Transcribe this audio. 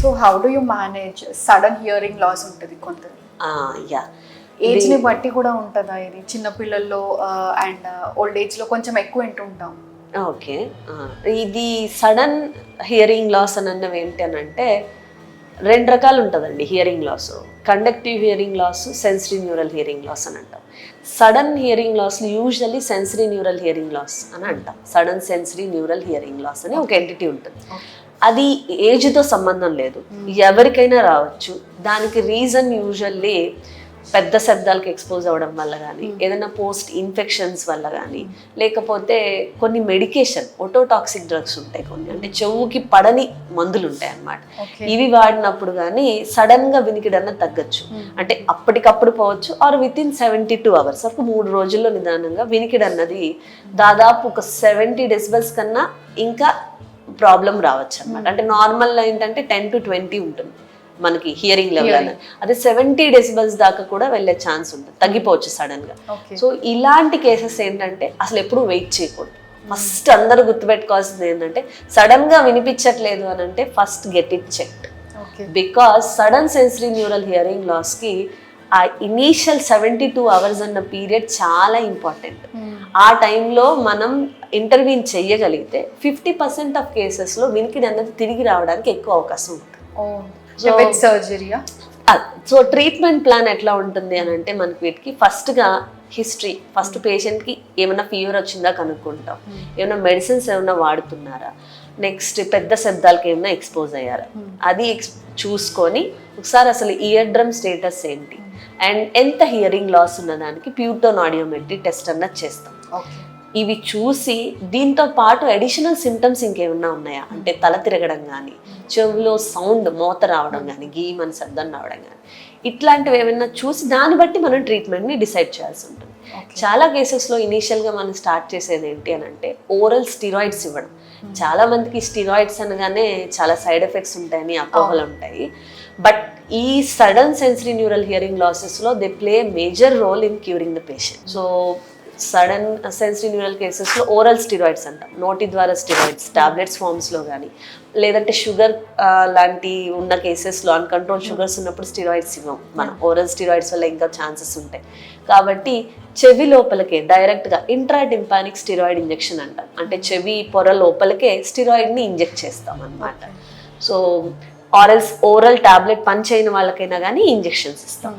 So how do you manage sudden hearing loss ఉంటుంది కొంత yeah ఏజ్ని బట్టి కూడా ఉంటుందా ఇది? చిన్నపిల్లల్లో అండ్ ఓల్డ్ ఏజ్లో కొంచెం ఎక్కువ వింటుంటాం. ఓకే, ఇది సడన్ హియరింగ్ లాస్ అని అన్నవి ఏంటి అని అంటే 2 రకాలు ఉంటుందండి hearing loss. Conductive hearing loss, sensory neural hearing loss అని అంటాం. Sudden hearing loss usually sensory neural hearing loss అని అంటాం. Sudden sensory neural hearing loss అని ఒక ఎంటిటీ ఉంటుంది. అది ఏజ్తో సంబంధం లేదు, ఎవరికైనా రావచ్చు. దానికి రీజన్ యూజువల్లీ పెద్ద శబ్దాలకు ఎక్స్పోజ్ అవ్వడం వల్ల కానీ, ఏదైనా పోస్ట్ ఇన్ఫెక్షన్స్ వల్ల కానీ, లేకపోతే కొన్ని మెడికేషన్ ఓటోటాక్సిక్ డ్రగ్స్ ఉంటాయి కొన్ని, అంటే చెవుకి పడని మందులు ఉంటాయి అన్నమాట. ఇవి వాడినప్పుడు కానీ సడన్గా వినికిడన్న తగ్గచ్చు. అంటే అప్పటికప్పుడు పోవచ్చు, ఆర్ విత్ ఇన్ 72 hours, ఒక 3 రోజుల్లో నిదానంగా వినికిడన్నది దాదాపు ఒక 70 decibels కన్నా ఇంకా ప్రాబ్లం రావచ్చు అన్నమాట. అంటే నార్మల్ ఏంటంటే 10 to 20 ఉంటుంది మనకి హియరింగ్ లెవెల్ అనేది. అదే 70 decibels దాకా కూడా వెళ్ళే ఛాన్స్ ఉంటుంది, తగ్గిపోవచ్చు సడన్ గా. సో ఇలాంటి కేసెస్ ఏంటంటే అసలు ఎప్పుడు వెయిట్ చేయకూడదు. ఫస్ట్ అందరూ గుర్తుపెట్టుకోవాల్సింది ఏంటంటే సడన్ గా వినిపించట్లేదు అని అంటే first get it checked. Because sudden sensory neural hearing loss కి ఆ ఇనీషియల్ 72 hours అన్న పీరియడ్ చాలా ఇంపార్టెంట్. ఆ టైంలో మనం ఇంటర్వ్యూన్ చెయ్యగలిగితే 50% ఆఫ్ కేసెస్లో వినికిడి అన్నది తిరిగి రావడానికి ఎక్కువ అవకాశం ఉంటుంది. సర్జరీయా? సో ట్రీట్మెంట్ ప్లాన్ ఎట్లా ఉంటుంది అని అంటే మనకి వీటికి ఫస్ట్గా హిస్టరీ, ఫస్ట్ పేషెంట్కి ఏమైనా ఫీవర్ వచ్చిందా కనుక్కుంటాం, ఏమైనా మెడిసిన్స్ ఏమైనా వాడుతున్నారా, నెక్స్ట్ పెద్ద శబ్దాలకు ఏమైనా ఎక్స్పోజ్ అయ్యారా, అది చూసుకొని ఒకసారి అసలు ఇయర్ డ్రమ్ స్టేటస్ ఏంటి అండ్ ఎంత హియరింగ్ లాస్ ఉన్నదానికి ప్యూటోన్ ఆడియోమెట్రీ టెస్ట్ అన్నది చేస్తాం. ఇవి చూసి దీంతో పాటు అడిషనల్ సిమ్టమ్స్ ఇంకేమన్నా ఉన్నాయా అంటే తల తిరగడం కానీ, చెవులో సౌండ్ మోత రావడం కానీ, గీమని శబ్దం రావడం కానీ, ఇట్లాంటివి ఏమైనా చూసి దాన్ని బట్టి మనం ట్రీట్మెంట్ని డిసైడ్ చేయాల్సి ఉంటుంది. చాలా కేసెస్లో ఇనీషియల్గా మనం స్టార్ట్ చేసేది ఏంటి అని అంటే ఓరల్ స్టిరాయిడ్స్ ఇవ్వడం. చాలా మందికి స్టిరాయిడ్స్ అనగానే చాలా సైడ్ ఎఫెక్ట్స్ ఉంటాయని అపోహలు ఉంటాయి. బట్ ఈ సడన్ సెన్సరీ న్యూరల్ హియరింగ్ లాసెస్లో they play major role in curing the patient. So sudden sensory neural కేసెస్లో ఓరల్ స్టిరాయిడ్స్ అంటాం, నోటి ద్వారా స్టిరాయిడ్స్ టాబ్లెట్స్ ఫామ్స్లో కానీ, లేదంటే షుగర్ లాంటి ఉన్న కేసెస్లో అన్కంట్రోల్ షుగర్స్ ఉన్నప్పుడు స్టిరాయిడ్స్ ఇవ్వం మనం. ఓరల్ స్టిరాయిడ్స్ వల్ల ఇంకా ఛాన్సెస్ ఉంటాయి. కాబట్టి చెవి లోపలికే డైరెక్ట్గా ఇంట్రాటింపానిక్ స్టిరాయిడ్ ఇంజెక్షన్ అంటాం, అంటే చెవి పొర లోపలికే స్టిరాయిడ్ని ఇంజెక్ట్ చేస్తాం అన్నమాట. సో ఓరల్ టాబ్లెట్ పని చేయని వాళ్ళకైనా కానీ ఇంజెక్షన్స్ ఇస్తాం.